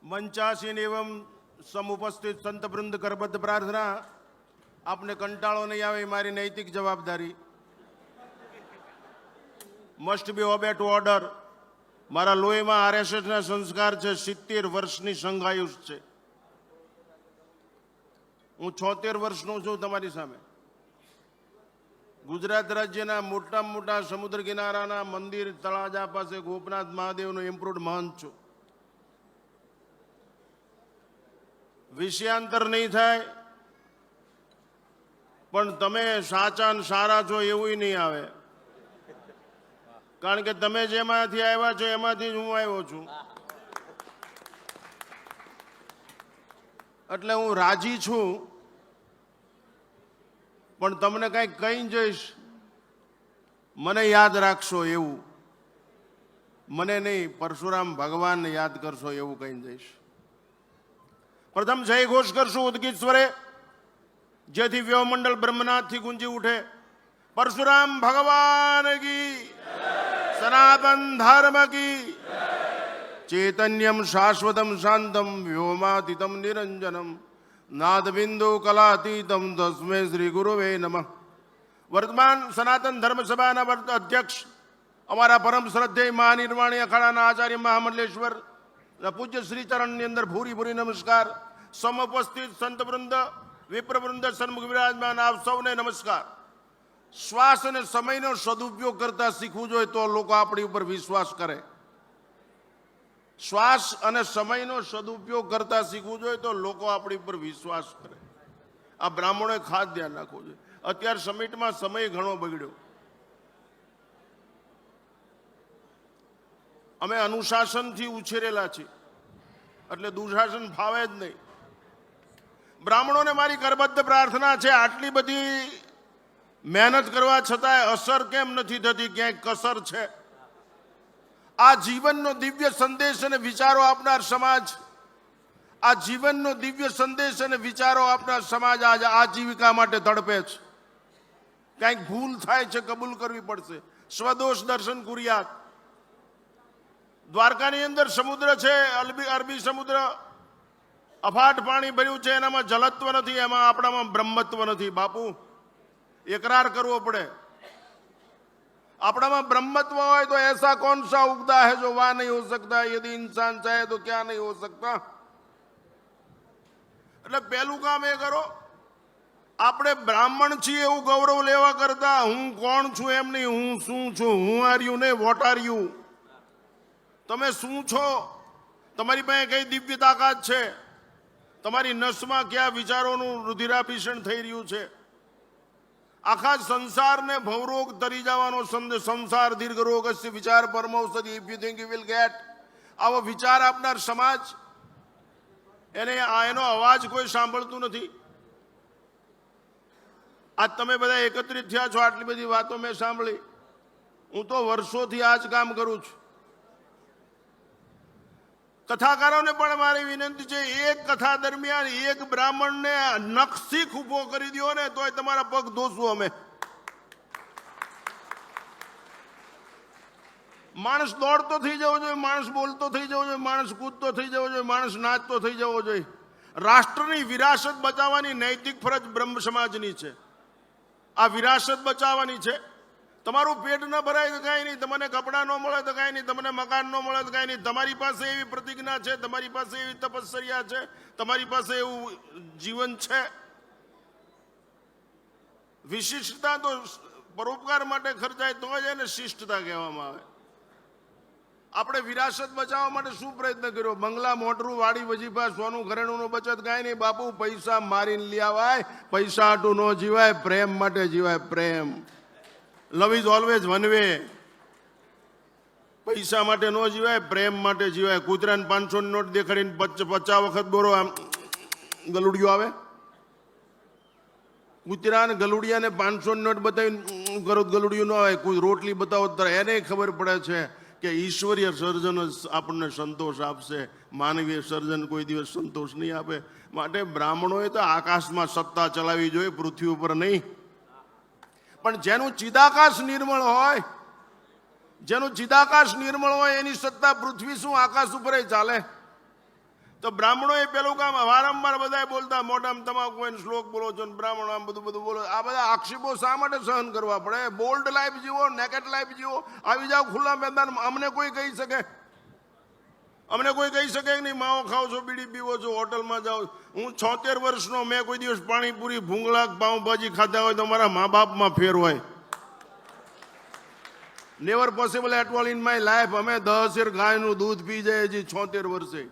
મંચાસીન એવं સમુપસ્થિત સંતવૃંદ કરબદ્ધ પ્રાર્થના આપને કંટાળો નહીં આવે મારી નૈતિક જવાબદારી. Must be obey two order. મારા લોહીમાં આરએસએસના સંસ્કાર છે. 70 વર્ષની સંઘાયુષ છે. હું 76 વર્ષનો છું તમારી સામે. ગુજરાત રાજ્યના મોટામાં મોટા સમુદ્ર કિનારાના મંદિર તળાજા પાસે ગોપનાથ મહાદેવનો ઇમ્પ્રુવડ મહંત છું. વિષયાંતર નહીં થાય પણ તમે સાચા ને સારા છો એવું નહીં આવે, કારણ કે તમે જેમાંથી આવ્યા છો એમાંથી જ હું આવ્યો છું. એટલે હું રાજી છું, પણ તમને કંઈક કહી જઈશ મને યાદ રાખશો એવું. મને નહીં, પરશુરામ ભગવાનને યાદ કરશો એવું કહી જઈશ. પ્રથમ જય ઘોષ કરશું ઉદગીત સ્વરે, જેથી વ્યવમંડળ બ્રહ્મનાથથી ગુંજી ઉઠે. પરશુરામ ભગવાન કી, સનાતન ધર્મ કી. ચૈતન્યમ શાશ્વતમ શાંતમ વ્યોમાતીતમ નિરંજનમ નાદબિંદુ કલાતીતમ તસ્મે શ્રી ગુરુવે નમઃ. વર્તમાન સનાતન ધર્મ સભાના અધ્યક્ષ અમારા પરમ શ્રદ્ધેય મહાનિર્વાણી અખાડાના આચાર્ય મહામંડલેશ્વર પૂજ્ય શ્રીચરણની અંદર ભૂરી ભૂરી નમસ્કાર. સમુપસ્થિત સંતવૃંદ, વિપ્રવૃંદ, સન્મુખ વિરાજમાન આપ સૌને નમસ્કાર. શ્વાસ અને સમયનો સદુપયોગ કરતા શીખવું જોઈએ તો લોકો આપણી ઉપર વિશ્વાસ કરે. શ્વાસ અને સમયનો સદુપયોગ કરતા શીખવું જોઈએ તો લોકો આપણી ઉપર વિશ્વાસ કરે. આ બ્રાહ્મણોએ ખાસ ધ્યાન રાખવું જોઈએ. અત્યારે સમિટમાં સમય ઘણો બગડ્યો. અમે અનુશાસનથી ઉછેરેલા છીએ, એટલે દુશાસન ફાવે જ નહીં. બ્રાહ્મણોને મારી કરબદ્ધ પ્રાર્થના છે, આટલી બધી મહેનત કરવા છતાંય અસર કેમ નથી થતી? ક્યાંક કસર છે. આ જીવનનો દિવ્ય સંદેશ અને વિચારો આપનાર સમાજ, આ જીવનનો દિવ્ય સંદેશ અને વિચારો આપનાર સમાજ આજે આજીવિકા માટે તડપે છે. કંઈક ભૂલ થાય છે, કબૂલ કરવી પડશે. સ્વદોષ દર્શન કુર્યાત. દ્વારકાની અંદર સમુદ્ર છે, અરબી સમુદ્ર, અફાટ પાણી ભર્યું છે. એનામાં જલત્વ નથી, એમાં આપણામાં બ્રહ્મત્વ નથી. બાપુ, એકરાર કરવો પડે. આપણામાં બ્રહ્મત્વ હોય તો ऐसा कौन सा उगता है जो वहां नहीं हो सकता? यदि इंसान चाहे तो क्या नहीं हो सकता? એટલે પહેલું કામ એ કરો, આપણે બ્રાહ્મણ છીએ એવું ગૌરવ લેવા કરતા હું કોણ છું એમ નહીં, હું શું છું, હું આર યુ ને વોટ આર યુ. તમે શું છો? તમારી પાસે કઈ દિવ્ય તાકાત છે? તમારી નસમાં કયા વિચારોનું રુધિરાભિષણ થઈ રહ્યું છે? આખા સંસારને ભવરોગ તરી જવાનો સંદેશ. સંસાર દીર્ઘ રોગ અસ્ય વિચાર પરમૌષધિ. If you think you will get. આવો વિચાર આપનાર સમાજ, એનો અવાજ કોઈ સાંભળતું નથી. આજ તમે બધા એકત્રિત થયા છો, આટલી બધી વાતો મેં સાંભળી. હું તો વર્ષોથી આ જ કામ કરું છું. કથાકારોને પણ મારી વિનંતી છે, એક કથા દરમિયાન એક બ્રાહ્મણને નખશીખ ઊભો કરી દો ને તોય તમારા પગ ધોશું અમે. માણસ દોડતો થઈ જવો જોઈએ, માણસ બોલતો થઈ જવો જોઈએ, માણસ કૂદતો થઈ જવો જોઈએ, માણસ નાચતો થઈ જવો જોઈએ. રાષ્ટ્રની વિરાસત બચાવવાની નૈતિક ફરજ બ્રહ્મ સમાજની છે. આ વિરાસત બચાવવાની છે. તમારું પેટ ન ભરાય તો કાંઈ નહીં, તમને કપડાં ન મળે તો કાંઈ નહીં, તમને મકાન ન મળે તો કાંઈ નહીં. તમારી પાસે એવી પ્રતિજ્ઞા છે, તમારી પાસે એવી તપશ્ચર્યા છે, તમારી પાસે એવું જીવન છે. વિશિષ્ટતા તો પરોપકાર માટે ખર્ચાય તો જ એને શિષ્ટતા કહેવામાં આવે. આપણે વિરાસત બચાવવા માટે શું પ્રયત્ન કર્યો? બંગલા, મોટરું, વાડી, વજીફા, સોનું, ઘરેણુંનું બચત કાંઈ નહીં બાપુ. પૈસા મારીને લઈ આવાય, પૈસા હાટું ન જીવાય, પ્રેમ માટે જીવાય. પ્રેમ, love is always one way. પૈસા માટે ન જીવાય, પ્રેમ માટે જીવાય. કૂતરાને 500 નોટ દેખાડીને 50 વખત બોરો આમ ગલુડિયો આવે. કૂતરાને ગલુડિયાને 500 નોટ બતાવીને કરો ગલુડિયું ન આવે. કોઈ રોટલી બતાવો તો એને ખબર પડે છે કે ઈશ્વરીય સર્જન આપણને સંતોષ આપશે, માનવીય સર્જન કોઈ દિવસ સંતોષ નહીં આપે. માટે બ્રાહ્મણોએ તો આકાશમાં સત્તા ચલાવવી જોઈએ, પૃથ્વી ઉપર નહીં. પણ જેનું ચિદાકાશ નિર્મળ હોય, જેનું ચિદાકાશ નિર્મળ હોય એની સત્તા પૃથ્વી શું આકાશ ઉપર ચાલે? તો બ્રાહ્મણોએ પેલું કામ વારંવાર બધા બોલતા મોઢામાં તમાકુ હોય શ્લોક બોલો છો ને બ્રાહ્મણો આમ બધું બધું બોલો. આ બધા આક્ષેપો શા માટે સહન કરવા પડે? બોલ્ડ લાઈફ જીવો, નેકેટ લાઈફ જીવો, આવી જાઓ ખુલ્લા મેદાનમાં. અમને કોઈ કહી શકે? અમને કોઈ કહી શકે નહીં માવો ખાઓ છો, બીડી પીવો છો, હોટલમાં જાઓ. હું 76 વર્ષનો, મેં કોઈ દિવસ પાણીપુરી, ભૂંગળા, પાઉંભાજી ખાધા હોય તો મારા મા બાપમાં ફેર હોય? Never possible at all in my life. અમે 10 શેર ગાયનું દૂધ પી જાય હજી 76 વર્ષે.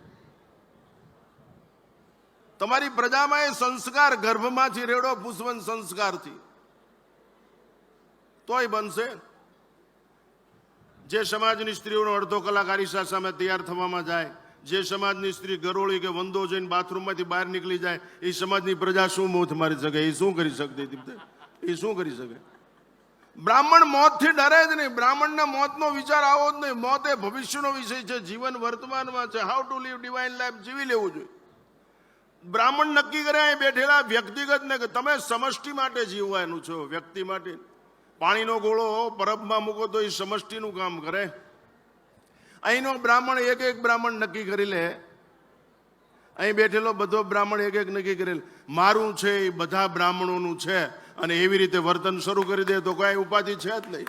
તમારી પ્રજામાં એ સંસ્કાર ગર્ભમાંથી રેડો પુષ્પન સંસ્કારથી તોય બનશે. જે સમાજની સ્ત્રીઓનો અડધો કલાક આરીસા સામે તૈયાર થવામાં જાય, જે સમાજની સ્ત્રી ગરોળી કે વંદો જોઈને બાથરૂમમાંથી બહાર નીકળી જાય, એ સમાજની પ્રજા શું મોત મારી શકે? એ શું કરી શકતી? એ શું કરી શકે? બ્રાહ્મણ મોતથી ડરે જ નહીં. બ્રાહ્મણના મોતનો વિચાર આવો જ નહીં. મોત એ ભવિષ્યનો વિષય છે, જીવન વર્તમાનમાં છે. How to live divine life જીવી લેવું જોઈએ. બ્રાહ્મણ નક્કી કરે અહીં બેઠેલા વ્યક્તિગત ને કે તમે સમષ્ટિ માટે જીવવાનું છો, વ્યક્તિ માટે. પાણીનો ગોળો પરબમાં મૂકો તો એ સમષ્ટિનું કામ કરે. અહીંનો બ્રાહ્મણ એક બ્રાહ્મણ નક્કી કરી લે. અહીં બેઠેલો બધો બ્રાહ્મણ એક નક્કી કરેલ મારું છે એ બધા બ્રાહ્મણોનું છે, અને એવી રીતે વર્તન શરૂ કરી દે તો કોઈ ઉપાધિ છે જ નહીં.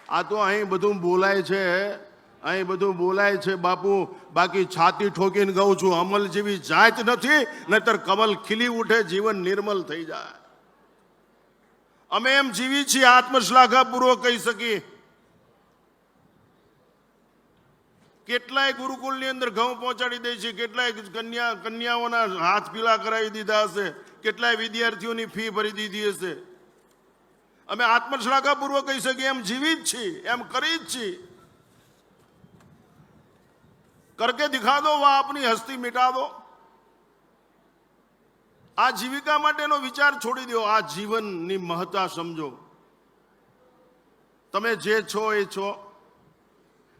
આ તો અહીં બધું બોલાય છે, અહીં બધું બોલાય છે બાપુ. બાકી છાતી ઠોકીને કહું છું, અમલ જેવી જાત નથી, નહીતર કમલ ખીલી ઉઠે, જીવન નિર્મલ થઈ જાય. અમે એમ જીવી છીએ, આત્મશ્લાઘાપૂર્વક કહી શકીએ. કેટલાય ગુરુકુળની અંદર ઘઉં પહોંચાડી દે છે, કેટલાય કન્યાઓના હાથ પીળા કરાવી દીધા હશે, કેટલાય વિદ્યાર્થીઓની ફી ભરી દીધી હશે. અમે આત્મશ્લાઘાપૂર્વક કહી શકીએ એમ જીવી જ છીએ, એમ કરી જ છીએ. કરકે દિખા દો વા આપની હસ્તી મિટા દો. આ જીવિકા માટેનો વિચાર છોડી દો. આ જીવનની મહત્તા સમજો. તમે જે છો એ છો.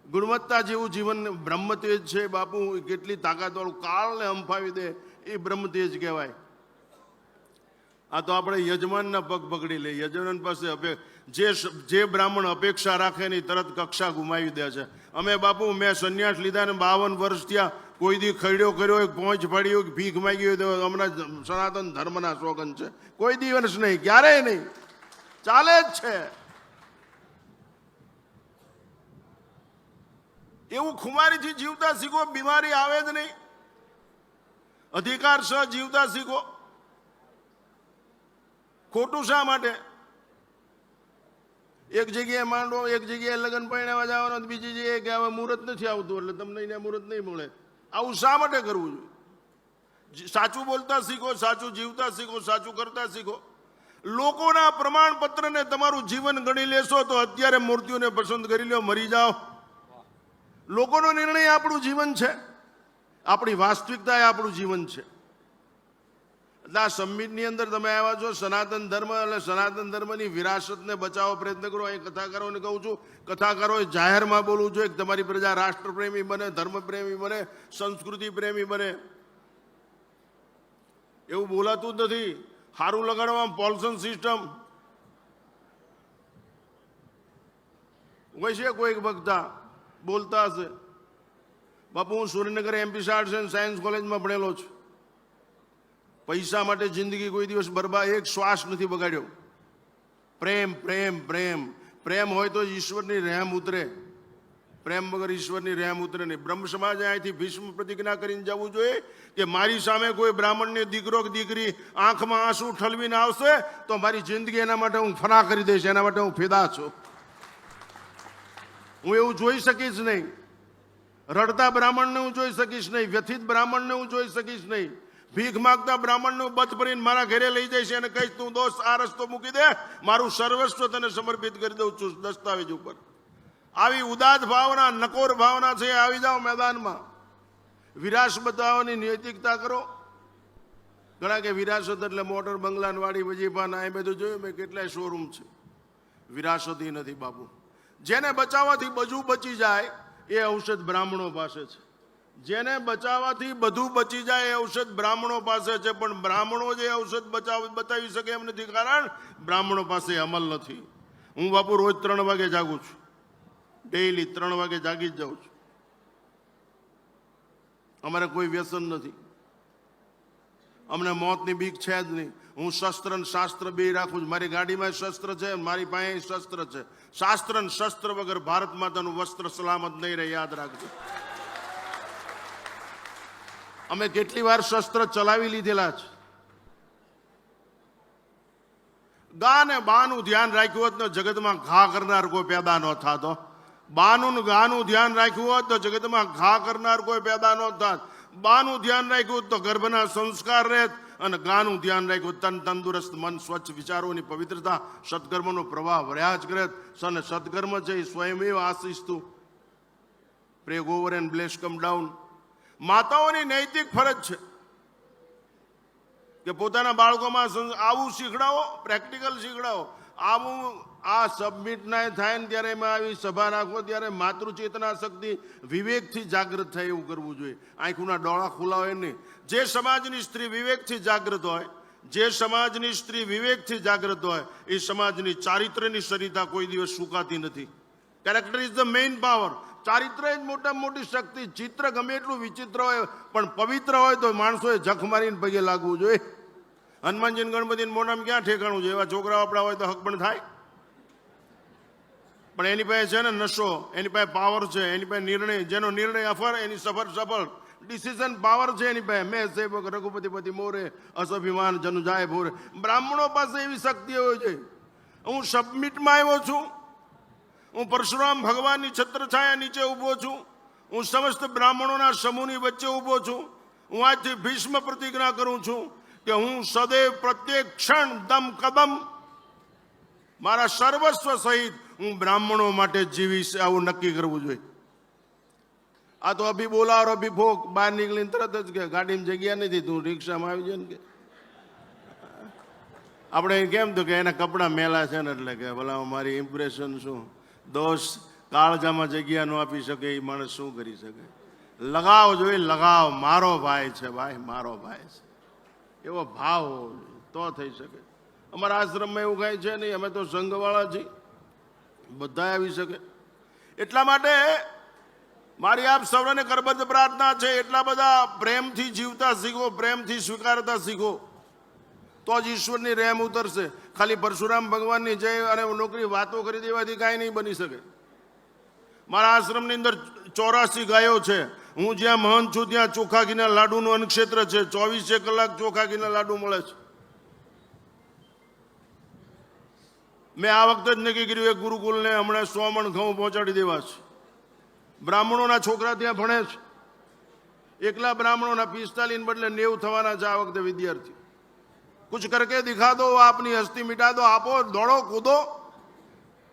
ગુણવત્તા જેવું જીવન બ્રહ્મતેજ છે બાપુ. કેટલી તાકાતવાળું કાળને હંફાવી દે એ બ્રહ્મતેજ કહેવાય. આ તો આપણે યજમાનના પગ પકડી લઈએ. યજમાન પાસે જે બ્રાહ્મણ અપેક્ષા રાખે નહીં તરત કક્ષા ગુમાવી દે છે. અમે બાપુ, મેં સંન્યાસ લીધા ને 52 વર્ષ થયા, કોઈ દી ખડ્યો કર્યો, પહોંચ પાડ્યો, ભીખ માગી હોય તો હમણાં સનાતન ધર્મના સોગન છે. કોઈ દિવસ નહીં, ક્યારેય નહીં, ચાલે જ છે. એવું ખુમારીથી જીવતા શીખો, બીમારી આવે જ નહીં. અધિકાર સહ જીવતા શીખો. ખોટું શા માટે? એક જગ્યાએ માંડો, એક જગ્યાએ લગ્ન પરણાવવા જવાનો, બીજી જગ્યાએ કે હવે મુહૂર્ત નથી આવતું એટલે તમને અહીંયા મુહૂર્ત નહીં મળે. આવું શા માટે કરવું જોઈએ? સાચું બોલતા શીખો, સાચું જીવતા શીખો, સાચું કરતા શીખો. લોકોના પ્રમાણપત્રને તમારું જીવન ગણી લેશો તો અત્યારે મૂર્તિઓને પસંદ કરી લો, મરી જાઓ. લોકોનો નિર્ણય આપણું જીવન છે, આપણી વાસ્તવિકતા એ આપણું જીવન છે. એટલે આ સંમિતની અંદર તમે આવ્યા છો, સનાતન ધર્મ એટલે સનાતન ધર્મની વિરાસતને બચાવવા પ્રયત્ન કરો. અહીં કથાકારોને કહું છું, કથાકારોએ જાહેરમાં બોલવું જોઈએ કે તમારી પ્રજા રાષ્ટ્રપ્રેમી બને, ધર્મપ્રેમી બને, સંસ્કૃતિ પ્રેમી બને. એવું બોલાતું જ નથી. સારું લગાડવામાં પોલ્સન સિસ્ટમ હોય છે. કોઈ વખતા બોલતા હશે. બાપુ, હું Surendranagar MP arts and science કોલેજમાં ભણેલો છું. પૈસા માટે જિંદગી કોઈ દિવસ બરબાદ, એક શ્વાસ નથી બગાડ્યો. પ્રેમ પ્રેમ પ્રેમ પ્રેમ હોય તો ઈશ્વરની રહેમ ઉતરે. પ્રેમ વગર ઈશ્વરની રહેમ ઉતરે નહીં. બ્રહ્મ સમાજે અહીંથી ભીષ્મ પ્રતિજ્ઞા કરીને જવું જોઈએ કે મારી સામે કોઈ બ્રાહ્મણની દીકરો કે દીકરી આંખમાં આંસુ ઠલવીને આવશે તો મારી જિંદગી એના માટે હું ફના કરી દઈશ, એના માટે હું ફિદા છું. હું એવું જોઈ શકીશ નહીં. રડતા બ્રાહ્મણને હું જોઈ શકીશ નહીં, વ્યથિત બ્રાહ્મણને હું જોઈ શકીશ નહીં. ભીખ માગતા બ્રાહ્મણનું બધ ભરીને મારા ઘરે લઈ જઈશ અને કહીશ તું દોસ્ત આ રસ્તો મૂકી દે, મારું સર્વસ્વ તને સમર્પિત કરી દઉં છું દસ્તાવેજ ઉપર. આવી ઉદાત ભાવના, નકોર ભાવના છે, આવી જાઓ મેદાનમાં. વિરાસત બતાવવાની નૈતિકતા કરો. ઘણા કે વિરાસત એટલે મોટર બંગલા વાડી વજીફાન આ બધું જોયું મેં, કેટલાય શોરૂમ છે. વિરાસતી નથી બાપુ. જેને બચાવવાથી બધું બચી જાય એ ઔષધ બ્રાહ્મણો પાસે છે. જેને બચાવવાથી બધું બચી જાય એ ઔષધ બ્રાહ્મણો પાસે છે. પણ બ્રાહ્મણો જે ઔષધ બતાવી શકે એમ નથી, કારણ બ્રાહ્મણો પાસે અમલ નથી. હું બાપુ રોજ 3 વાગે જાગું છું. ડેઈલી 3 વાગે જાગી જ જાઉં છું. અમારે કોઈ વ્યસન નથી, અમને મોતની બીક છે જ નહીં. હું શસ્ત્ર ને શાસ્ત્ર બે રાખું છું. મારી ગાડીમાં શસ્ત્ર છે, મારી પાસે શસ્ત્ર છે. શાસ્ત્ર ને શસ્ત્ર વગર ભારત માતાનું વસ્ત્ર સલામત નહીં રહે, યાદ રાખજો. અમે કેટલી વાર શસ્ત્ર ચલાવી લીધેલા છે. ગા ને બાનું ધ્યાન રાખ્યું હોત તો જગતમાં ઘા કરનાર કોઈ પેદા ન થાતો. બાનું ને ગાનું ધ્યાન રાખ્યું હોત તો જગતમાં ઘા કરનાર કોઈ પેદા ન થાત. બાનું ધ્યાન રાખ્યું તો ગર્ભના સંસ્કાર રહેત, અને ગાનું ધ્યાન રાખ્યું તન તંદુરસ્ત, મન સ્વચ્છ, વિચારોની પવિત્રતા, સદકર્મનો પ્રવાહ વર્યા જ કરે. અને સદકર્મ છે એ સ્વયમેવ આશિસ્તું. Pray over and bless come down. માતાઓની નૈતિક ફરજ છે કે પોતાના બાળકોમાં આવું શીખડાવો, પ્રેક્ટિકલ શીખડાવો. આવું આ સબમિટ ના થાય ને ત્યારે એમાં આવી સભા રાખો ત્યારે માતૃચેતના શક્તિ વિવેકથી જાગૃત થાય એવું કરવું જોઈએ. આંખોના ડોળા ખુલાવે નહીં. જે સમાજની સ્ત્રી વિવેકથી જાગૃત હોય, જે સમાજની સ્ત્રી વિવેકથી જાગૃત હોય, એ સમાજની ચારિત્ર્યની સરિતા કોઈ દિવસ સુકાતી નથી. Character is the main power. ચારિત્ર જ મોટામાં મોટી શક્તિ. ચિત્ર ગમે એટલું વિચિત્ર હોય પણ પવિત્ર હોય તો માણસોએ જખ મારીને પગે લાગવું જોઈએ. હનુમાનજી ગણપતિને મોઢામાં ક્યાં ઠેકાણું છે? એવા છોકરાઓ આપણા હોય તો હક પણ થાય. પણ એની પાસે છે ને નશો, એની પાસે પાવર છે, એની પાસે નિર્ણય, જેનો નિર્ણય અફર એની સફળ. ડિસિઝન પાવર છે એની પાસે. મેં સેવક રઘુપતિપતિ મોરે, અસભિમાન જનુ જાય ભોરે. બ્રાહ્મણો પાસે એવી શક્તિ હોય છે. હું સબમિટમાં આવ્યો છું. હું પરશુરામ ભગવાનની છત્રછાયા નીચે ઊભો છું. હું સમસ્ત બ્રાહ્મણોના સમૂહની વચ્ચે ઊભો છું. હું આજથી ભીષ્મ પ્રતિજ્ઞા કરું છું કે હું સદૈવ પ્રત્યેક ક્ષણ દમ કદમ મારા સર્વસ્વ સહિત હું બ્રાહ્મણો માટે જીવીશ. આવું નક્કી કરવું જોઈએ. આ તો અભી બોલા और अभी भोग. બહાર નીકળીને તરત જ કે ગાડીમાં જગ્યા નથી, તું રિક્ષામાં આવી જાય ને કે. આપણે કેમ તો કે એના કપડાં મેલા છે ને એટલે કે ભલા મારી ઇમ્પ્રેશન શું. દોસ્ત કાળજામાં જગ્યા ન આપી શકે એ માણસ શું કરી શકે? લગાવ જોઈએ, લગાવ. મારો ભાઈ છે, ભાઈ મારો ભાઈ છે, એવો ભાવ તો થઈ શકે. અમારા આશ્રમમાં એવું કાંઈ છે નહીં. અમે તો સંઘવાળા છીએ, બધા આવી શકે. એટલા માટે મારી આપ સૌને કરબદ્ધ પ્રાર્થના છે, એટલા બધા પ્રેમથી જીવતા શીખો, પ્રેમથી સ્વીકારતા શીખો, તો જ ઈશ્વરની રહેમ ઉતરશે. ખાલી પરશુરામ ભગવાનની જય અને નોકરી વાતો કરી દેવાથી કાંઈ નહીં બની શકે. મારા આશ્રમની અંદર 84 ગાયો છે. હું જ્યાં મહંત છું ત્યાં ચોખા ઘીના લાડુનું અન્નક્ષેત્ર છે. 24 કલાક ચોખા ઘીના લાડુ મળે છે. મેં આ વખતે જ નક્કી કર્યું એક ગુરુકુલને હમણાં 100 મણ ઘઉં પહોંચાડી દેવા છે. બ્રાહ્મણોના છોકરા ત્યાં ભણે છે. એકલા બ્રાહ્મણોના 45 બદલે 90 થવાના છે આ વખતે વિદ્યાર્થી. કુછ કરકે દિખા દો, આપની હસ્તી મિટા દો. આપો, દોડો, કૂદો.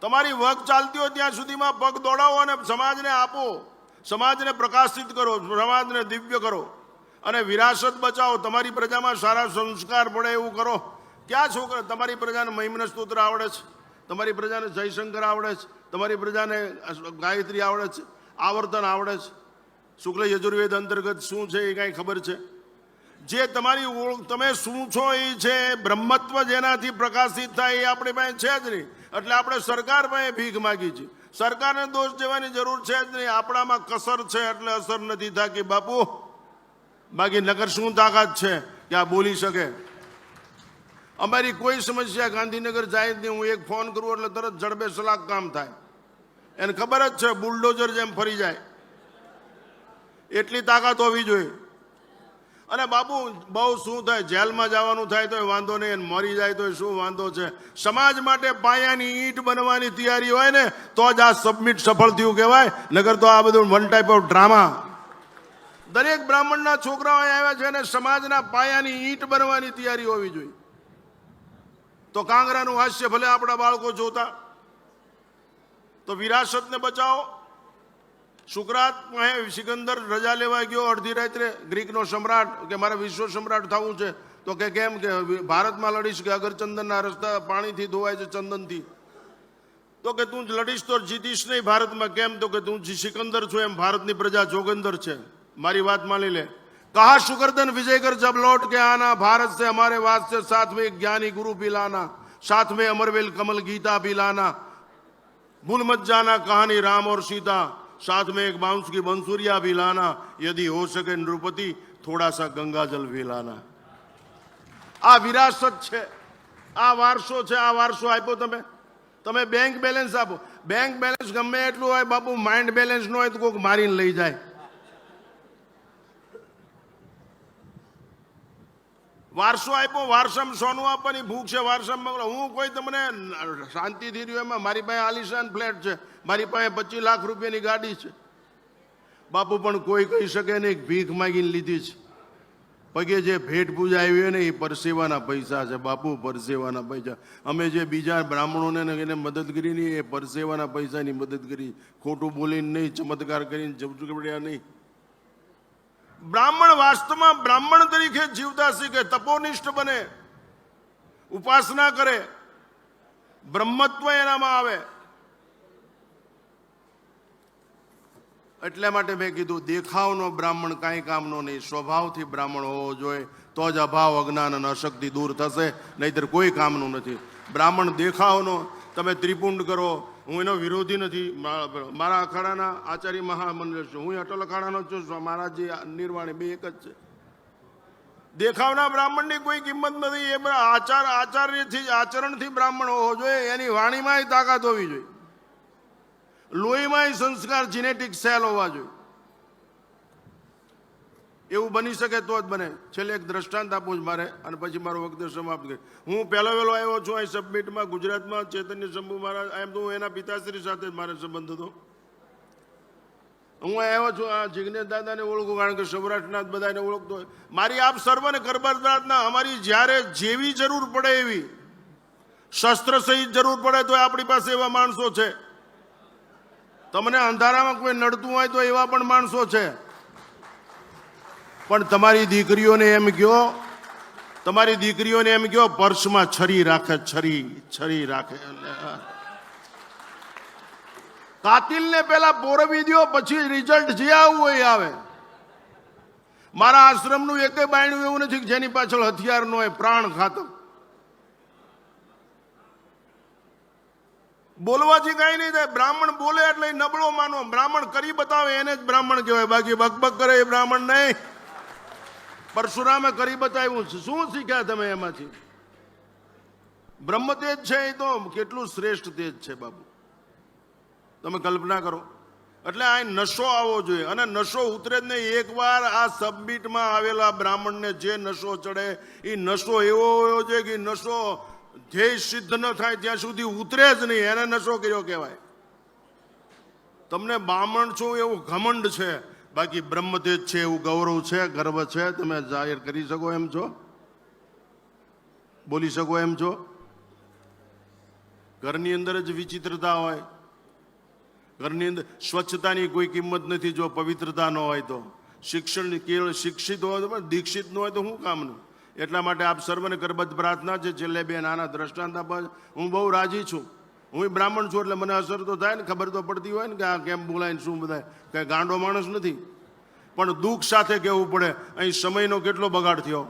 તમારી વગ ચાલતી હોય ત્યાં સુધીમાં પગ દોડાવો અને સમાજને આપો. સમાજને પ્રકાશિત કરો, સમાજને દિવ્ય કરો અને વિરાસત બચાવો. તમારી પ્રજામાં સારા સંસ્કાર પડે એવું કરો. ક્યાં છોકરા? તમારી પ્રજાને મહિમ્ન સ્તોત્ર આવડે છે, તમારી પ્રજાને જયશંકર આવડે છે, તમારી પ્રજાને ગાયત્રી આવડે છે, આવર્તન આવડે છે, શુક્લ યજુર્વેદ અંતર્ગત શું છે એ કાંઈ ખબર છે? જે તમારી ઓળખ, તમે શું છો એ છે. બ્રહ્મત્વ જેનાથી પ્રકાશિત થાય એ આપણી પાસે છે જ નહીં. એટલે આપણે સરકાર પાસે ભીખ માગી છે. સરકારને દોષ દેવાની જરૂર છે જ નહીં. આપણામાં કસર છે એટલે અસર નથી થતી બાપુ. બાકી નગર શું તાકાત છે કે આ બોલી શકે? અમારી કોઈ સમસ્યા ગાંધીનગર જાય જ નહીં. હું એક ફોન કરું એટલે તરત જડબે સલાક કામ થાય. એને ખબર જ છે બુલડોઝર જેમ ફરી જાય. એટલી તાકાત હોવી જોઈએ. અને બાપુ બહુ શું થાય, જેલમાં જવાનું થાય તો વાંધો નહીં, મરી જાય તો શું વાંધો છે? સમાજ માટે પાયાની ઈંટ બનવાની તૈયારી હોય ને તો જ આ સબમિટ સફળ થયું કહેવાય. નગર તો આ બધું વન ટાઈપ ઓફ ડ્રામા. દરેક બ્રાહ્મણના છોકરાઓ આવ્યા છે અને સમાજના પાયાની ઈંટ બનવાની તૈયારી હોવી જોઈએ. તો કાંગરાનું હાસ્ય ભલે આપણા બાળકો જોતા. તો વિરાસતને બચાવો. શુક્રાત સિકંદર રજા લેવા ગયો અડધી રાત્રે. ગ્રીકનો સમ્રાટ કે મારે વિશ્વ સમ્રાટ થવું છે. તો કે કેમ? કે ભારતમાં લડીશ કે અગર ચંદનના રસ્તા પાણીથી ધોવાય છે, ચંદનથી. તો કે તું લડીશ તો જીતીશ નહીં ભારતમાં. કેમ? તો કે તું સિકંદર છો એમ ભારતની પ્રજા જોગંદર છે. મારી વાત માની લે. कहा शुकरदन विजय कर जब लौट के आना, भारत से हमारे वास्ते साथ में ज्ञानी गुरु भी लाना, साथ में अमरवेल कमल गीता भी लाना, भूल मत जाना कहानी राम और सीता, साथ में एक बांस की बंसुरिया भी लाना, यदि हो सके नृपति थोड़ा सा गंगाजल भी लाना। आ विरासत छे, आ वारसो छे। आ वारसो आप्यो તમે તમે બેંક બેલેન્સ આપો, બેંક બેલેન્સ ગમે એટલું હોય બાપુ, માઇન્ડ બેલેન્સ ન હોય તો કોઈક મારીને લઈ જાય। વારસો આપ્યો, વારસામાં સોનું આપવાની ભૂખ છે, વારસામાં હું કોઈ તમને શાંતિથી રહ્યો એમાં મારી પાસે આલિશાન ફ્લેટ છે, મારી પાસે 25 લાખ રૂપિયાની ગાડી છે બાપુ, પણ કોઈ કહી શકે નહીં ભીખ માગીને લીધી છે। પગે જે ભેટ પૂજા આવી હોય ને એ પરસેવાના પૈસા છે બાપુ, પરસેવાના પૈસા। અમે જે બીજા બ્રાહ્મણોને એને મદદ કરી નહીં, એ પરસેવાના પૈસાની મદદ કરી, ખોટું બોલીને નહીં, ચમત્કાર કરીને જબરજસ્તી નહીં। બ્રાહ્મણ વાસ્તવમાં બ્રાહ્મણ તરીકે જીવતા શીખે, તપોનિષ્ઠ બને, ઉપાસના કરે, બ્રહ્મત્વ એનામાં આવે। એટલા માટે મેં કીધું દેખાવનો બ્રાહ્મણ કાંઈ કામનો નહીં, સ્વભાવથી બ્રાહ્મણ હોવો જોઈએ, તો જ અભાવ અજ્ઞાન અને અશક્તિ દૂર થશે, નહીંતર કોઈ કામનું નથી। બ્રાહ્મણ દેખાવનો, તમે ત્રિપુંડ કરો, હું એનો વિરોધી નથી, મારા અખાડાના આચાર્ય મહામંડળ છું, હું અટલ અખાડાનો છું, મહારાજજી નિર્વાણી બે એક જ છે। દેખાવના બ્રાહ્મણની કોઈ કિંમત નથી, એ આચાર્યથી આચરણથી બ્રાહ્મણ હોવો જોઈએ, એની વાણીમાં તાકાત હોવી જોઈએ, લોહીમાં સંસ્કાર જીનેટિક સેલ હોવા જોઈએ, એવું બની શકે તો જ બને। છેલ્લે એક દ્રષ્ટાંત આપું જ મારે, અને પછી મારો વખત સમાપ્ત કરી। હું પહેલો આવ્યો છું અહીં સબમિટમાં, ગુજરાતમાં ચૈતન્ય શંભુ મહારાજ, એમ તો હું એના પિતાશ્રી સાથે જ મારે સંબંધ હતો। હું આવ્યો છું આ જિગ્નેશ દાદાને ઓળખું, કારણ કે સૌરાષ્ટ્રના બધાને ઓળખતો હોય। મારી આપ સર્વને કરબર પ્રાર્થના, અમારી જ્યારે જેવી જરૂર પડે એવી, શસ્ત્ર સહિત જરૂર પડે તો આપણી પાસે એવા માણસો છે। તમને અંધારામાં કોઈ નડતું હોય તો એવા પણ માણસો છે, પણ તમારી દીકરીઓને એમ કહો, તમારી દીકરીઓને એમ કહો પર્સમાં છરી રાખે, છરી રાખે। કાતિલને પેલા પોરવી દો, પછી રિઝલ્ટ જે આવવું હોય આવે। મારા આશ્રમનું એકે બાયણું એવું નથી કે જેની પાછળ હથિયાર ન હોય, પ્રાણ ખાતમ। બોલવાથી કઈ નહીં થાય, બ્રાહ્મણ બોલે એટલે નબળો માનો, બ્રાહ્મણ કરી બતાવે એને જ બ્રાહ્મણ કહેવાય, બાકી બકબક કરે એ બ્રાહ્મણ નહીં। પરશુરામે કરી બતાવ્યું છે, શું શીખ્યા તમે એમાંથી? બ્રહ્મ તેજ છે, એ તો કેટલું શ્રેષ્ઠ તેજ છે બાપુ, તમે કલ્પના કરો। એટલે આ નશો આવવો જોઈએ, અને નશો ઉતરે જ નહીં। એકવાર આ સબમિટમાં આવેલા બ્રાહ્મણને જે નશો ચડે, એ નશો એવો હોવો જોઈએ કે નશો ધ્યેય સિદ્ધ ન થાય ત્યાં સુધી ઉતરે જ નહીં, એને નશો કર્યો કહેવાય। તમને બ્રાહ્મણ છું એવું ઘમંડ છે, બાકી બ્રહ્મતેજ છે એવું ગૌરવ છે, ગર્વ છે, તમે જાહેર કરી શકો એમ છો, બોલી શકો એમ છો। ઘરની અંદર જ વિચિત્રતા હોય, ઘરની અંદર સ્વચ્છતાની કોઈ કિંમત નથી જો પવિત્રતા ન હોય તો। શિક્ષણ કેવળ શિક્ષિત હોય તો પણ દીક્ષિત ન હોય તો શું કામનું? એટલા માટે આપ સર્વને કરબદ્ધ પ્રાર્થના છે, છેલ્લે બે નાના દ્રષ્ટાંત આપવા। હું બહુ રાજી છું, હું બ્રાહ્મણ છું એટલે મને અસર તો થાય ને, ખબર તો પડતી હોય ને કે આ કેમ બોલાય શું બધાય, કઈ ગાંડો માણસ નથી, પણ દુઃખ સાથે કહેવું પડે, અહીં સમયનો કેટલો બગાડ થયો,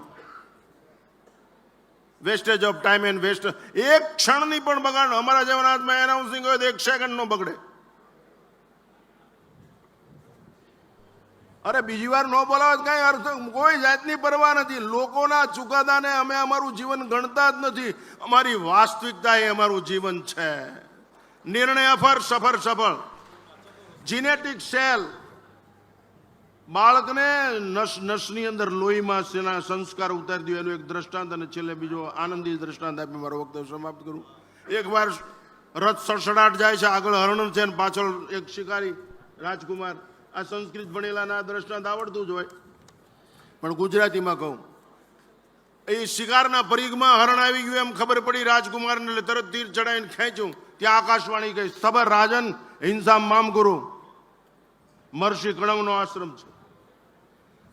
wastage of time and waste, એક ક્ષણની પણ બગાડ। અમારા જેવાના હાથમાં એનાઉન્સિંગ હોય તો 1 સેકન્ડ નો બગડે। અરે બીજી વાર ન બોલાવે કઈ અર્થ, કોઈ જાતની પરવા નથી। લોકોના ચુકાદાને અમે અમારું જીવન ગણતા જ નથી, અમારી વાસ્તવિકતા એ અમારું જીવન છે। નિર્ણય અફર, સફર સફળ, જીનેટિક સેલ, બાળકને નસની અંદર લોહીમાં સંસ્કાર ઉતારી દો, એનું એક દ્રષ્ટાંત, અને છેલ્લે બીજો આનંદી દ્રષ્ટાંત આપી મારો વક્તવ્ય સમાપ્ત કરું। એકવાર રથ સડસડાટ જાય છે, આગળ હરણ છે, પાછળ એક શિકારી રાજકુમાર। આ સંસ્કૃત ભણેલાના દ્રષ્ટાંત આવડતું જ હોય, પણ ગુજરાતીમાં કહું, એ શિકારના પરિઘમાં હરણ આવી ગયું એમ ખબર પડી રાજકુમારને, એટલે તરત તીર ચડાવીને ખેંચ્યું, ત્યાં આકાશવાણી ગઈ, સબર રાજન હિંસા મામ ગુરુ, મહર્ષિ કણવનો આશ્રમ છે,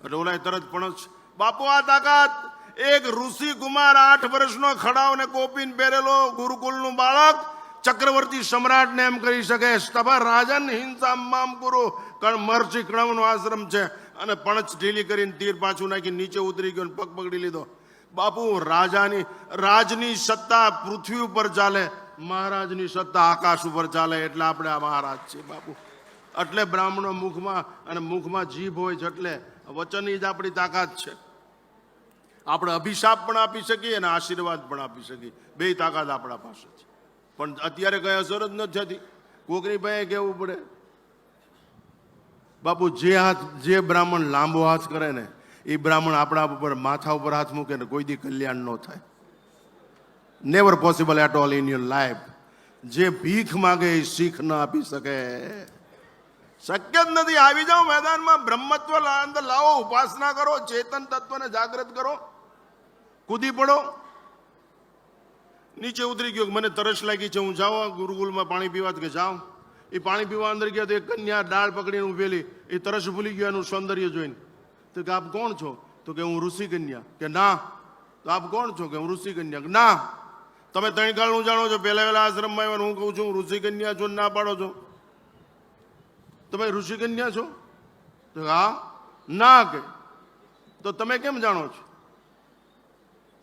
એટલે ઓલા તરત પણ બાપુ આ તાકાત, એક ઋષિ કુમાર 8 વર્ષનો ખડાવ ને કોપીન પહેરેલો ગુરુકુલનું બાળક ચક્રવર્તી સમ્રાટને એમ કરી શકે, સ્તભા રાજન હિંસા મામ ગુરુ, મહર્ષિ કણવનો આશ્રમ છે, અને પણચ ઢીલી કરીને તીર પાછું નાખી નીચે ઉતરી ગયો, પગ પકડી લીધો। બાપુ રાજની સત્તા પૃથ્વી ઉપર ચાલે, મહારાજની સત્તા આકાશ ઉપર ચાલે, એટલે આપણે આ મહારાજ છે બાપુ। એટલે બ્રાહ્મણો મુખમાં અને મુખમાં જીભ હોય છે, એટલે વચનની જ આપણી તાકાત છે. આપણે અભિશાપ પણ આપી શકીએ અને આશીર્વાદ પણ આપી શકીએ. બે તાકાત આપણા પાસે છે. પણ અત્યારે કઈ અસર જ નથી થતી. કોકની પાસે કહેવું પડે. બાપુ જે બ્રાહ્મણ લાંબો હાથ કરે ને એ બ્રાહ્મણ આપણા ઉપર માથા ઉપર હાથ મૂકે ને કોઈ દી કલ્યાણ ન થાય. Never possible at all in your life. જે ભીખ માગે એ શીખ ન આપી શકે. શક્ય જ નથી. આવી જાઓ મેદાનમાં, બ્રહ્મત્વ અંદર લાવો, ઉપાસના કરો, ચેતન તત્વને જાગૃત કરો, કૂદી પડો. નીચે ઉતરી ગયો, મને તરસ લાગી છે, હું જાઉં ગુરુકુલમાં પાણી પીવા. કે જાઉં. એ પાણી પીવા અંદર ગયા તો એક કન્યા ડાળ પકડીને ઉભેલી. એ તરસ ભૂલી ગયો એનું સૌંદર્ય જોઈને. તો કે આપ કોણ છો? તો કે હું ઋષિ કન્યા. કે ના. તો આપ કોણ છો? કે હું ઋષિ કન્યા. ના. તમે ત્રણ કાળનું જાણો છો, પહેલા આશ્રમમાં આવ્યા, હું કહું છું ઋષિ કન્યા છો, ના પાડો છો. તમે ઋષિ કન્યા છો? તો હા. ના. કે તો તમે કેમ જાણો છો?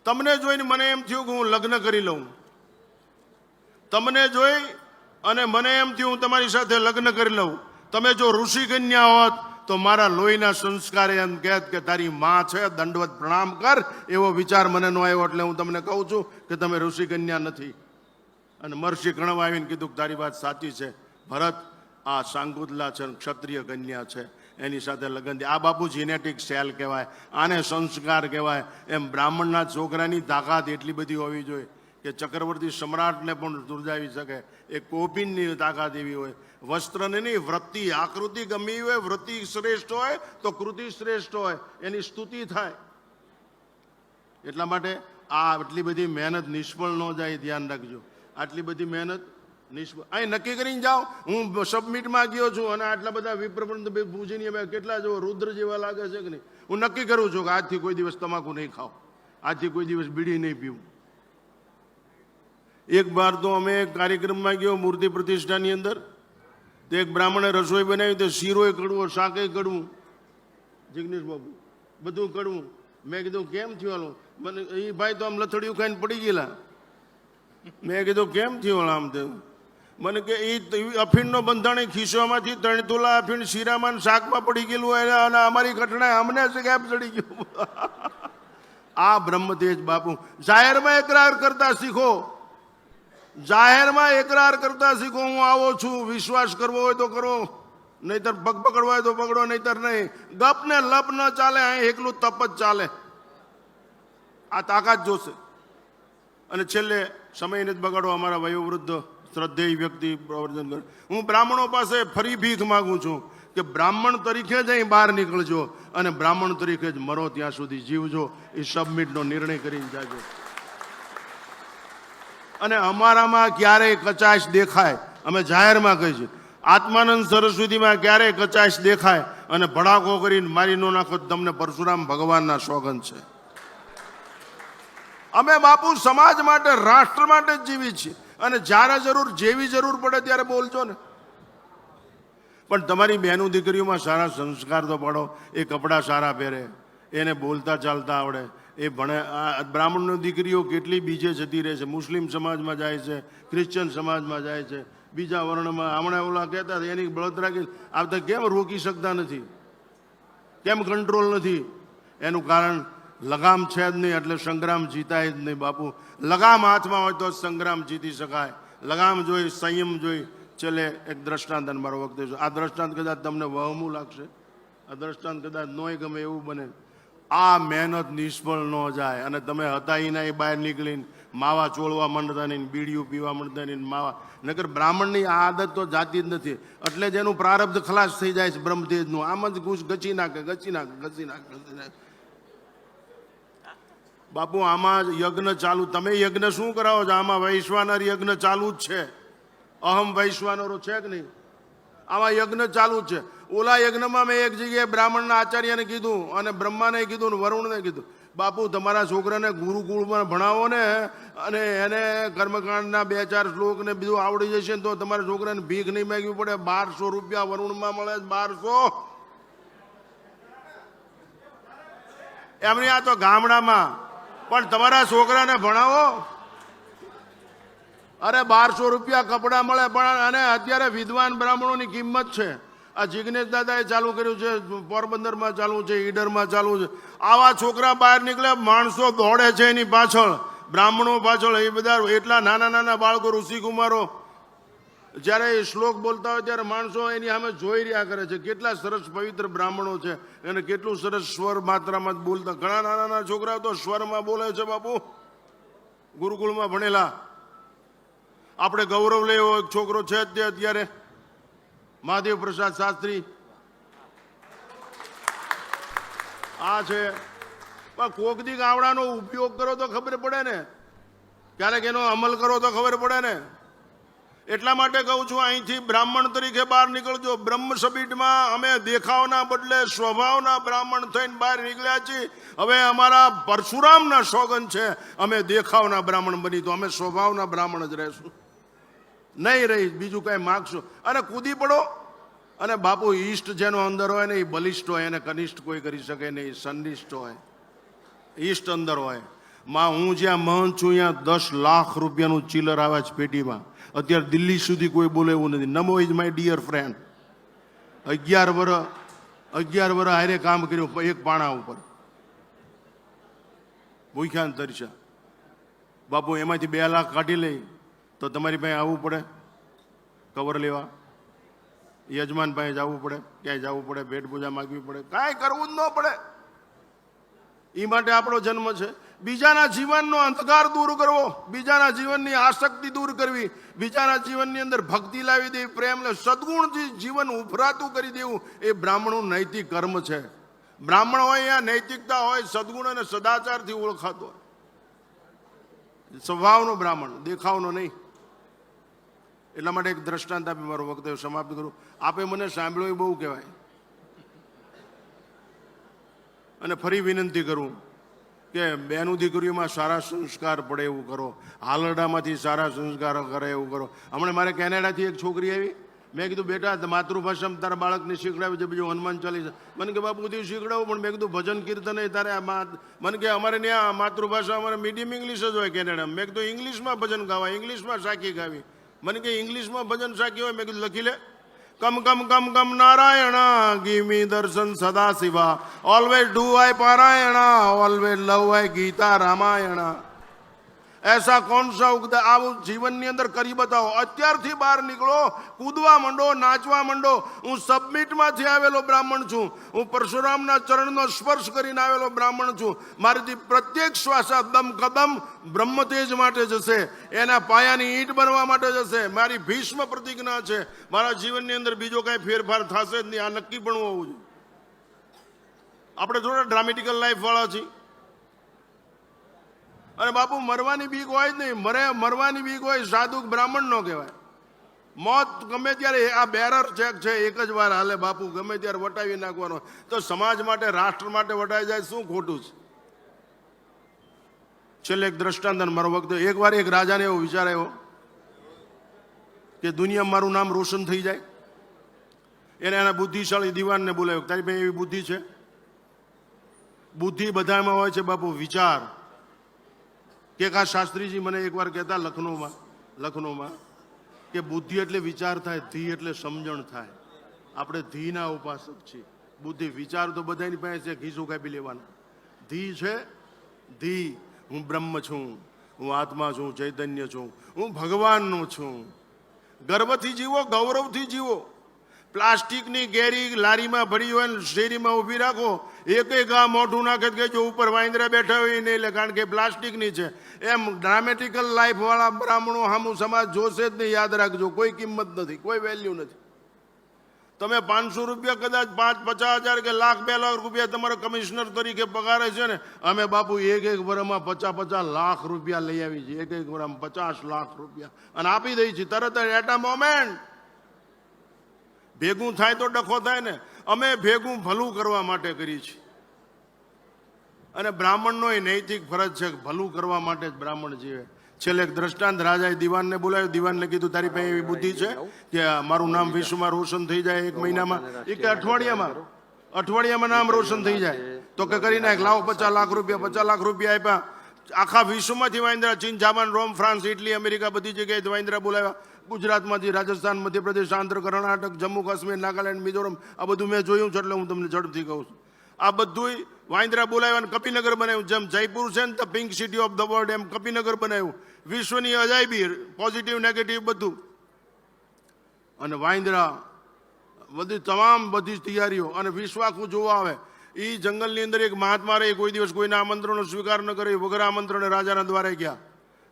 તમને જોઈને મને એમ થયું કે હું લગ્ન કરી લઉં. તમને જોઈ અને મને એમ થયું હું તમારી સાથે લગ્ન કરી લઉં. તમે જો ઋષિ કન્યા હોત તો મારા લોહીના સંસ્કારે એમ કહેત કે તારી માં છે, દંડવત પ્રણામ કર. એવો વિચાર મને ન આવ્યો. એટલે હું તમને કહું છું કે તમે ઋષિ કન્યા નથી. અને મહર્ષિ કણવ આવીને કીધું કે તારી વાત સાચી છે ભરત, આ શાંકુતલા છે, ક્ષત્રિય કન્યા છે, એની સાથે લગ્ન થયા. આ બાપુ જીનેટિક સેલ કહેવાય, આને સંસ્કાર કહેવાય. એમ બ્રાહ્મણના છોકરાની તાકાત એટલી બધી હોવી જોઈએ કે ચક્રવર્તી સમ્રાટને પણ ધુરજાવી શકે. એ કોપિનની તાકાત એવી હોય. વસ્ત્રને નહીં, વૃત્તિ, આકૃતિ ગમી હોય, વૃત્તિ શ્રેષ્ઠ હોય તો કૃતિ શ્રેષ્ઠ હોય, એની સ્તુતિ થાય. એટલા માટે આ આટલી બધી મહેનત નિષ્ફળ ન જાય, ધ્યાન રાખજો. આટલી બધી મહેનત નિષ્ફળ. અહીં નક્કી કરીને જાઓ, હું સબમિટમાં ગયો છું અને આટલા બધા વિપ્રબંધ પૂજનીય કેટલા જો રુદ્ર જેવા લાગે છે કે નહીં. હું નક્કી કરું છું કે આજથી કોઈ દિવસ તમાકુ નહીં ખાવ, આજથી કોઈ દિવસ બીડી નહીં પીવું. એક વાર તો અમે કાર્યક્રમમાં ગયો મૂર્તિ પ્રતિષ્ઠાની અંદર, તો એક બ્રાહ્મણે રસોઈ બનાવી, તો શીરોય કડવો, શાકે કડવું, જિગ્નેશ બાબુ બધું કડવું. મેં કીધું કેમ થયું હાલો? મને એ ભાઈ તો આમ લથડિયું ખાઈને પડી ગયેલા. મેં કીધું કેમ થયું આમ તેવું? મને કે એ અફીણનો બંધાણી ખિસ્સામાંથી 3 તોલા અફીણ શીરામાં શાકમાં પડી ગયેલું હોય અને અમારી ઘટના અમને કેમ ચડી ગયું. આ બ્રહ્મતેજ બાપુ. જાહેરમાં એકરાર કરતા શીખો. જાહેરમાં એકરાર કરતા શીખો. હું આવો છું, વિશ્વાસ કરવો હોય તો કરો, નહીતર પગ પકડવા હોય તો પકડો, નહીતર નહીં. ગપ ને લપ ન ચાલે. અહીં એકલું તપ જ ચાલે. આ તાકાત જોશે. અને છેલ્લે સમય નથી બગાડો. અમારા વયોવૃદ્ધ શ્રદ્ધેય વ્યક્તિ પ્રવર્તન કરે. હું બ્રાહ્મણો પાસે ફરી ભીખ માગું છું કે બ્રાહ્મણ તરીકે જ અહીં બહાર નીકળજો અને બ્રાહ્મણ તરીકે જ મરો ત્યાં સુધી જીવજો. એ સબમિટનો નિર્ણય કરીને જાજો. અને અમારામાં ક્યારેય કચાશ દેખાય, અમે જાહેરમાં કહીશું, આત્માનંદ સરસ્વતીમાં ક્યારેય કચાશ દેખાય અને ભડાકો કરીને મારી ન નાખો, તમને પરશુરામ ભગવાનના સોગંદ છે. અમે બાપુ સમાજ માટે, રાષ્ટ્ર માટે જ જીવી છીએ. અને જ્યારે જરૂર, જેવી જરૂર પડે ત્યારે બોલજો ને. પણ તમારી બહેનો દીકરીઓમાં સારા સંસ્કાર તો પડો. એ કપડાં સારા પહેરે, એને બોલતા ચાલતા આવડે, એ ભણે. આ બ્રાહ્મણની દીકરીઓ કેટલી બીજે જતી રહે છે, મુસ્લિમ સમાજમાં જાય છે, ક્રિશ્ચન સમાજમાં જાય છે, બીજા વર્ણમાં. હમણાં ઓલા કહેતા હતા એની બળતરા કે આવતા કેમ રોકી શકતા નથી, કેમ કંટ્રોલ નથી? એનું કારણ લગામ છે જ નહીં, એટલે સંગ્રામ જીતાય જ નહીં બાપુ. લગામ હાથમાં હોય તો સંગ્રામ જીતી શકાય. લગામ જોઈ, સંયમ જોઈ. છેલ્લે એક દ્રષ્ટાંત, મારો વખત છે. આ દ્રષ્ટાંત કદાચ તમને વહમું લાગશે, આ દ્રષ્ટાંત કદાચ નોય ગમે એવું બને. આ મહેનત નિષ્ફળ ન જાય અને તમે હતા એના એ બહાર નીકળીને માવા ચોળવા માંડતા નહીં, બીડીયું પીવા માંડતા નહીં, માવા. નકર બ્રાહ્મણની આ આદત તો જાતી જ નથી. એટલે જ એનું પ્રારબ્ધ ખલાસ થઈ જાય છે બ્રહ્મતેજનું. આમ જ ઘૂસ ગચી નાખે, ગચી નાખે, ગચી નાખે, ગચી નાખે. બાપુ આમાં યજ્ઞ ચાલુ. તમે યજ્ઞ શું કરાવો છો? આમાં વૈશ્વાનર યજ્ઞ ચાલુ જ છે. અહમ વૈશ્વાનરો છે કે નહીં? આમાં યજ્ઞ ચાલુ જ છે. ઓલા યજ્ઞમાં મેં એક જગ્યાએ બ્રાહ્મણના આચાર્યને કીધું અને બ્રહ્માને કીધું ને વરુણને કીધું, બાપુ તમારા છોકરાને ગુરુકુળમાં ભણાવો ને અને એને કર્મકાંડના 2-4 શ્લોક ને બીજું આવડી જશે ને તો તમારા છોકરાને ભીખ નહીં માગવી પડે. 1200 રૂપિયા વરુણમાં મળે. 1200 એમની. આ તો ગામડામાં. પણ તમારા છોકરાને ભણાવો. અરે 1200 રૂપિયા કપડાં મળે. પણ અને અત્યારે વિદ્વાન બ્રાહ્મણોની કિંમત છે. આ જિગ્નેશ દાદાએ ચાલુ કર્યું છે, પોરબંદરમાં ચાલુ છે, ઈડરમાં ચાલુ છે. આવા છોકરા બહાર નીકળે, માણસો દોડે છે એની પાછળ, બ્રાહ્મણો પાછળ. એ બધા એટલા નાના નાના બાળકો, ઋષિકુમારો જ્યારે એ શ્લોક બોલતા હોય ત્યારે માણસો એની સામે જોઈ રહ્યા કરે છે. કેટલા સરસ પવિત્ર બ્રાહ્મણો છે અને કેટલું સરસ સ્વર માત્રામાં બોલતા. ઘણા નાના નાના છોકરાઓ તો સ્વરમાં બોલે છે બાપુ, ગુરુકુળમાં ભણેલા. આપણે ગૌરવ લે એવો એક છોકરો છે અત્યારે મહાદેવ પ્રસાદ શાસ્ત્રી, આ છે. પણ કોક દી ગાવડાનો ઉપયોગ કરો તો ખબર પડે ને, ક્યારેક એનો અમલ કરો તો ખબર પડે ને. એટલા માટે કહું છું, અહીંથી બ્રાહ્મણ તરીકે બહાર નીકળજો. બ્રહ્મ સબીટમાં અમે દેખાવના બદલે સ્વભાવના બ્રાહ્મણ થઈને બહાર નીકળ્યા છીએ. હવે અમારા પરશુરામના સોગન છે, અમે દેખાવના બ્રાહ્મણ બની તો અમે સ્વભાવના બ્રાહ્મણ જ રહેશું, નહીં રહી બીજું કાંઈ માગશો. અને કૂદી પડો. અને બાપુ ઈષ્ટ જેનો અંદર હોય ને એ બલિષ્ઠ હોય, એને કનિષ્ઠ કોઈ કરી શકે નહીં. સન્નિષ્ઠ હોય, ઈષ્ટ અંદર હોય. હું જ્યાં મહંત છું ત્યાં 10 લાખ રૂપિયાનું ચિલર આવે છે પેટીમાં. અત્યારે દિલ્હી સુધી કોઈ બોલે એવું નથી. નમો ઇઝ માય ડિયર ફ્રેન્ડ. 11 વર્ષ હારે કામ કર્યું એક પાણા ઉપર, ભૂખ્યા ને તરસ્યા. બાપુ એમાંથી 2 લાખ કાઢી લઈ તો તમારી પાસે આવવું પડે કવર લેવા, યજમાન પાસે જવું પડે, ક્યાંય જવું પડે, ભેટ પૂજા માગવી પડે, કાંઈ કરવું જ ન પડે. એ માટે આપણો જન્મ છે. બીજાના જીવનનો અંધકાર દૂર કરવો, બીજાના જીવનની આસક્તિ દૂર કરવી, બીજાના જીવનની અંદર ભક્તિ લાવી દેવી, પ્રેમ, સદગુણથી જીવન ઉભરાતું કરી દેવું, એ બ્રાહ્મણનું નૈતિક કર્મ છે. બ્રાહ્મણ હોય ત્યાં નૈતિકતા હોય, સદગુણ અને સદાચારથી ઓળખાતો હોય. સ્વભાવનો બ્રાહ્મણ, દેખાવનો નહીં. એટલા માટે એક દ્રષ્ટાંત આપી મારું વક્તવ્ય સમાપ્ત કરું. આપે મને સાંભળ્યો એ બહુ કહેવાય. અને ફરી વિનંતી કરું કે બેનું દીકરીઓમાં સારા સંસ્કાર પડે એવું કરો, હાલરડામાંથી સારા સંસ્કાર કરે એવું કરો. હમણાં મારે કેનેડાથી એક છોકરી આવી, મેં કીધું બેટા માતૃભાષામાં તારા બાળકને શીખડાવે છે, બીજું હનુમાન ચાલીસા. મને કે બાપુ બધું શીખડાવું, પણ મેં કીધું ભજન કીર્તન તારે મને કે અમારે ત્યાં માતૃભાષા અમારે મીડિયમ ઇંગ્લિશ જ હોય કેનેડામાં. મેં કીધું ઇંગ્લિશમાં ભજન ગાવા, ઇંગ્લિશમાં સાખી ગાવી. મને કે ઇંગ્લિશમાં ભજન સાખી હોય. મેં કીધું લખી લે, કમ કમ કમ કમ Narayan give me darshan Sada Shiva, always do I parayan, always love I Gita Ramayan. એસા કોણ સા ઉગતા, આવું જીવનની અંદર કરી બતાવો. અત્યારથી બહાર નીકળો, કૂદવા માંડો, નાચવા માંડો. હું સબમિટમાંથી આવેલો બ્રાહ્મણ છું, હું પરશુરામના ચરણનો સ્પર્શ કરીને આવેલો બ્રાહ્મણ છું. મારીથી પ્રત્યેક શ્વાસા દમ કદમ બ્રહ્મતેજ માટે જશે, એના પાયાની ઈંટ બનવા માટે જશે. મારી ભીષ્મ પ્રતિજ્ઞા છે. મારા જીવનની અંદર બીજો કાંઈ ફેરફાર થશે જ નહીં. આ નક્કી પણ હોવું જોઈએ. આપણે થોડા ડ્રામેટિકલ લાઈફ વાળા છીએ. અને બાપુ મરવાની બીક હોય જ નહીં. મરવાની બીક હોય સાધુ બ્રાહ્મણ નો કહેવાય. મોત ગમે ત્યારે, આ બેરર ચેક છે, એક જ વાર હાલે બાપુ, ગમે ત્યારે વટાવી નાખવાનો. તો સમાજ માટે, રાષ્ટ્ર માટે વટાઈ જાય, શું ખોટું છે? છેલ્લે એક દ્રષ્ટાંત મારો વખત. એકવાર એક રાજાને એવો વિચાર આવ્યો કે દુનિયામાં મારું નામ રોશન થઈ જાય. એને એના બુદ્ધિશાળી દિવાનને બોલાવ્યો, તારી પાસે એવી બુદ્ધિ છે? બુદ્ધિ બધામાં હોય છે બાપુ, વિચાર. કે શાસ્ત્રીજી મને એકવાર કહેતા લખનૌમાં કે બુદ્ધિ એટલે વિચાર થાય, ધી એટલે સમજણ થાય. આપણે ધીના ઉપાસક છીએ. બુદ્ધિ વિચાર તો બધાની પાસે છે, ઘીસું કાપી લેવાના. ધી છે, ધી હું બ્રહ્મ છું, હું આત્મા છું, ચૈતન્ય છું, હું ભગવાનનો છું. ગર્વથી જીવો, ગૌરવથી જીવો. પ્લાસ્ટિકની ગેરી લારીમાં ભરી હોય ને શેરીમાં ઊભી રાખો, એક આ મોઢું નાખે કે જો ઉપર વાંદરા બેઠા હોય નહીં, એટલે કારણ કે પ્લાસ્ટિકની છે. એમ ડ્રામેટિકલ લાઈફ વાળા બ્રાહ્મણો સામું સમાજ જોશે જ નહીં. યાદ રાખજો, કોઈ કિંમત નથી, કોઈ વેલ્યુ નથી. તમે 500 રૂપિયા કદાચ 50,000 કે લાખ 2 લાખ રૂપિયા તમારો કમિશનર તરીકે પગારે છે ને, અમે બાપુ એક વર્ષમાં 50 લાખ રૂપિયા લઈ આવી છીએ. એક વર્ષમાં 50 લાખ રૂપિયા અને આપી દઈ છીએ તરત જ, એટ અ મોમેન્ટ. ભેગું થાય તો ડખો થાય ને. અમે ભેગું ભલું કરવા માટે કરીએ છીએ. અને બ્રાહ્મણનો એ નૈતિક ફરજ છે, ભલું કરવા માટે જ બ્રાહ્મણ જીવે. છેલ્લે એક દ્રષ્ટાંત. રાજાએ દિવાનને બોલાવ્યો. દિવાનને કીધું તારી પાસે એવી બુદ્ધિ છે કે મારું નામ વિશ્વમાં રોશન થઈ જાય 1 મહિનામાં? એ કે અઠવાડિયામાં નામ રોશન થઈ જાય. તો કે કરી નાખ, લાવો 50 લાખ રૂપિયા. 50 લાખ રૂપિયા આપ્યા. આખા વિશ્વમાંથી વાંદરા, ચીન, જાપાન, રોમ, ફ્રાન્સ, ઇટલી, અમેરિકા, બધી જગ્યાએ વાંદરા બોલાવ્યા. ગુજરાતમાંથી રાજસ્થાન, મધ્યપ્રદેશ, આંધ્ર, કર્ણાટક, જમ્મુ કાશ્મીર, નાગાલેન્ડ, મિઝોરમ, આ બધું મેં જોયું છે એટલે હું તમને ઝડપથી કહું છું. આ બધું વાંદરા બોલાવ્યા અને કપિનગર બનાવ્યું. જેમ જયપુર છે ને the pink city of the world, એમ કપિનગર બનાવ્યું. વિશ્વની અજાયબી, પોઝિટિવ નેગેટિવ બધું. અને વાંદરા બધી તૈયારીઓ અને વિશ્વ આખું જોવા આવે. એ જંગલની અંદર એક મહાત્મા રહે, કોઈ દિવસ કોઈના આમંત્રણનો સ્વીકાર ન કરે, વગર આમંત્રણે રાજાના દ્વારે ગયા.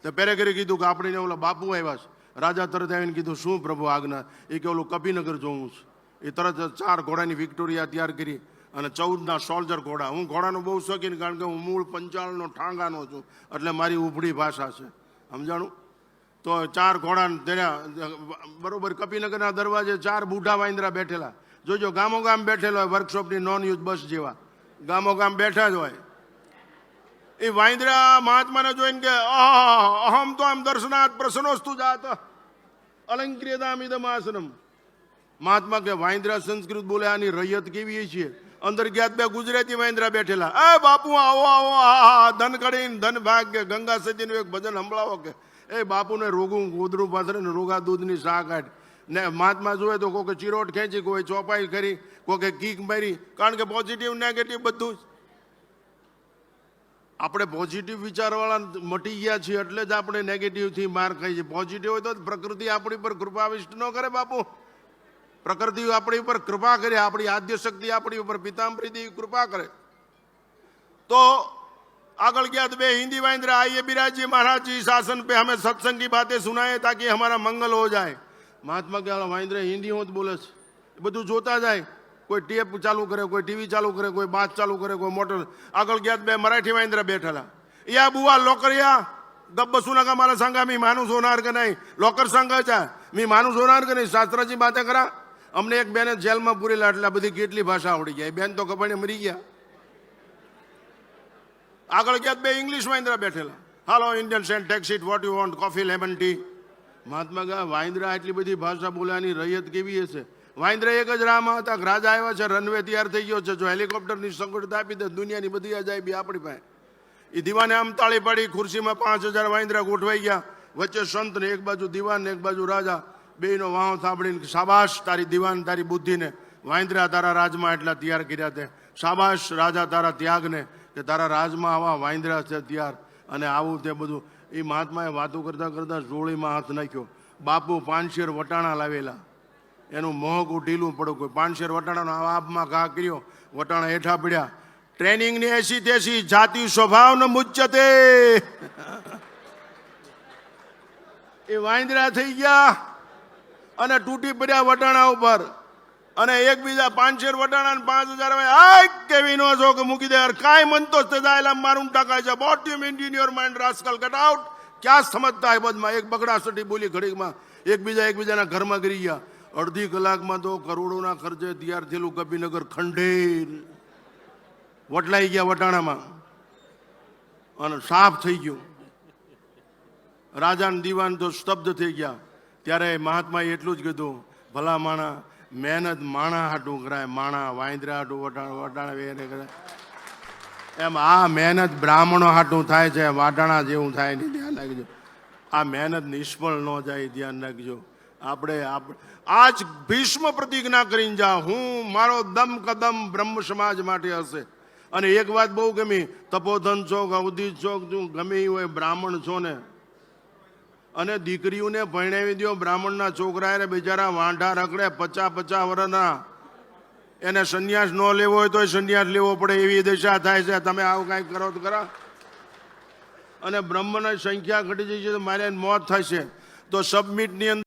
તો પેરેગરે કીધું કે આપણે ઓલા બાપુ આવ્યા છે. રાજા તરત આવીને કીધું શું પ્રભુ આજ્ઞા? એ કે ઓલું કપિનગર જોવું છે. એ તરત 4 ઘોડાની વિક્ટોરિયા તૈયાર કરી અને 14ના સોલ્જર ઘોડા. હું ઘોડાનો બહુ શોખીન, કારણ કે હું મૂળ પંચાળનો ઠાંગાનો છું, એટલે મારી ઉપડી ભાષા છે, સમજાણું? તો 4 ઘોડા તેના બરોબર કપિનગરના દરવાજે 4 બુઢા વાંદરા બેઠેલા. જોજો, ગામો ગામ બેઠેલો હોય, વર્કશોપની નોન યુઝ બસ જેવા ગામો ગામ બેઠા જ હોય. એ વાંદરા મહાત્માને જોઈને કે અહમ તો આમ દર્શનાથ પ્રસન્નોસ્તુ જાત અલંક્રિયતામિદમ આસનમ. મહાત્મા કે વાંદરા સંસ્કૃત બોલે, આની રૈયત કેવી છે? અંદર ગયા 2 ગુજરાતી વાંદરા બેઠેલા. એ બાપુ આવો આવો, આ ધન કડીને ધન ભાગ કે ગંગા સતીનું એક ભજન સંભળાવો કે એ બાપુને રોગું ગોદરું પાથરે ને રોગા દૂધની શાહ કાઢ ને. મહાત્મા જોવે તો કોઈ ચિરોટ ખેંચી, કોઈ ચોપાઈ કરી, કોઈ કીક મારી. કારણ કે પોઝિટિવ નેગેટિવ બધું જ. આપણે પોઝિટિવ વિચારવાળા મટી ગયા છીએ એટલે જ આપણે નેગેટિવથી માર ખાઈ છીએ. પોઝિટિવ હોય તો પ્રકૃતિ આપણી પર કૃપાવિષ્ટ ન કરે બાપુ. પ્રકૃતિ આપણી ઉપર કૃપા કરે, આપણી આદ્ય શક્તિ આપણી ઉપર પિતાંબરી કૃપા કરે. તો આગળ ગયા तो 2 हिंदी वाइंद्रा आइए बिराज जी महाराज जी शासन पे हमें सत्संग की बातें सुनाए ताकि हमारा मंगल हो जाए. મહાત્મા કે વાંદરા હિન્દી હોત બોલે છે, એ બધું જોતા જાય. કોઈ ટેપ ચાલુ કરે, કોઈ ટીવી ચાલુ કરે, કોઈ બાત ચાલુ કરે, કોઈ મોટર. આગળ ગયા 2 मराठी वाइंद्रा બેઠેલા. या बुवा लवकर या, गप बसू नका, मला सांगा मी माणूस होणार का नाही? लवकर सांगायचा मी माणूस होणार का नाही? शास्त्राची बातें करा. અમને એક બેને જેલમાં પૂરેલા, એટલે બધી કેટલી ભાષા આવડી જાય. બેન તો કપડે મરી ગયા. આગળ ગયા 2 ઇંગ્લિશ વાંદરા બેઠેલા. Hello Indian saint takes it, what you want, coffee, lemon tea. Mahatma કહે વાંદરા આટલી બધી ભાષા બોલ્યાની રૈયત કેવી હશે? વાંદરા એક જ રાહમાં હતા. રાજા આવ્યા છે, રનવે તૈયાર થઈ ગયો છે. જો હેલિકોપ્ટરની સગવડ આપી દે, દુનિયાની બધી અજાયબી આપણી પાસે. એ દીવાને આમ તાળી પાડી. ખુરશીમાં 5000 વાંદરા ગોઠવાઈ ગયા. વચ્ચે સંત ને, એક બાજુ દીવાન ને એક બાજુ રાજા. બેયનો વાહો સાંભળીને શાબાશ તારી દીવાન, તારી બુદ્ધિને. વાંદરા તારા રાજમાં એટલા તૈયાર કર્યા તે. શાબાશ રાજા તારા ત્યાગને, કે તારા રાજમાં આવા વાંદરા છે તૈયાર. અને આવું તે બધું. એ મહાત્માએ વાતો કરતા કરતા જોડીમાં હાથ નાખ્યો. બાપુ 5 શેર વટાણા લાવેલા. એનું મોંઘું ઢીલું પડ્યું. કોઈ 5 શેર વટાણાનો આપમાં ઘા કર્યો. વટાણા હેઠા પડ્યા. ટ્રેનિંગની 80-83 જાતિ સ્વભાવ ન મુચ્ચતે. એ વાંદરા થઈ ગયા અને તૂટી પડ્યા વટાણા ઉપર. અને એકબીજા 5 શેર વટાણા ને 5000 કેવી નો છો કે મૂકી દે યાર, કાંઈ મનતો જ જાયલા મારું ટકાય છે. What you mean in your mind rascal, get out. ક્યાં સમજતા હે બદમાં? એક બગડાસટી બોલી ઘડીકમાં. એકબીજાના ઘરમાં ગરી ગયા. અડધી કલાકમાં તો કરોડોના ખર્ચે તૈયાર થયેલું કપિનગર ખંડેર વટલાઈ ગયા વટાણામાં અને સાફ થઈ ગયું. રાજા દીવાન તો સ્તબ્ધ થઈ ગયા. ત્યારે મહાત્માએ એટલું જ કીધું, ભલા માણા, મહેનત માણા હાટું કરાય, માણા વાંદરા હાટું વટાણા વેરે કરાય. એમ આ મહેનત બ્રાહ્મણો હાટું થાય છે, વાટાણા જેવું થાય નહીં. ધ્યાન રાખજો, આ મહેનત નિષ્ફળ ન જાય, ધ્યાન રાખજો. આપણે આજ ભીષ્મ પ્રતિજ્ઞા કરીને જા, હું મારો દમ કદમ બ્રહ્મ સમાજ માટે હશે. અને એક વાત બહુ ગમી, તપોધન છો, અવધિ છો, ગમે એ હોય, બ્રાહ્મણ છો ને, અને દીકરીઓને પરણાવી દો. બ્રાહ્મણના છોકરા એને બિચારા વાંઢા રખડે 50-50 વર્ષના. એને સંન્યાસ ન લેવો હોય તો સંન્યાસ લેવો પડે, એવી દશા થાય છે. તમે આવું કાંઈક કરો તો ખરા. અને બ્રહ્મની સંખ્યા ઘટી જઈ છે તો મારે મોત થશે. તો સબમિટની અંદર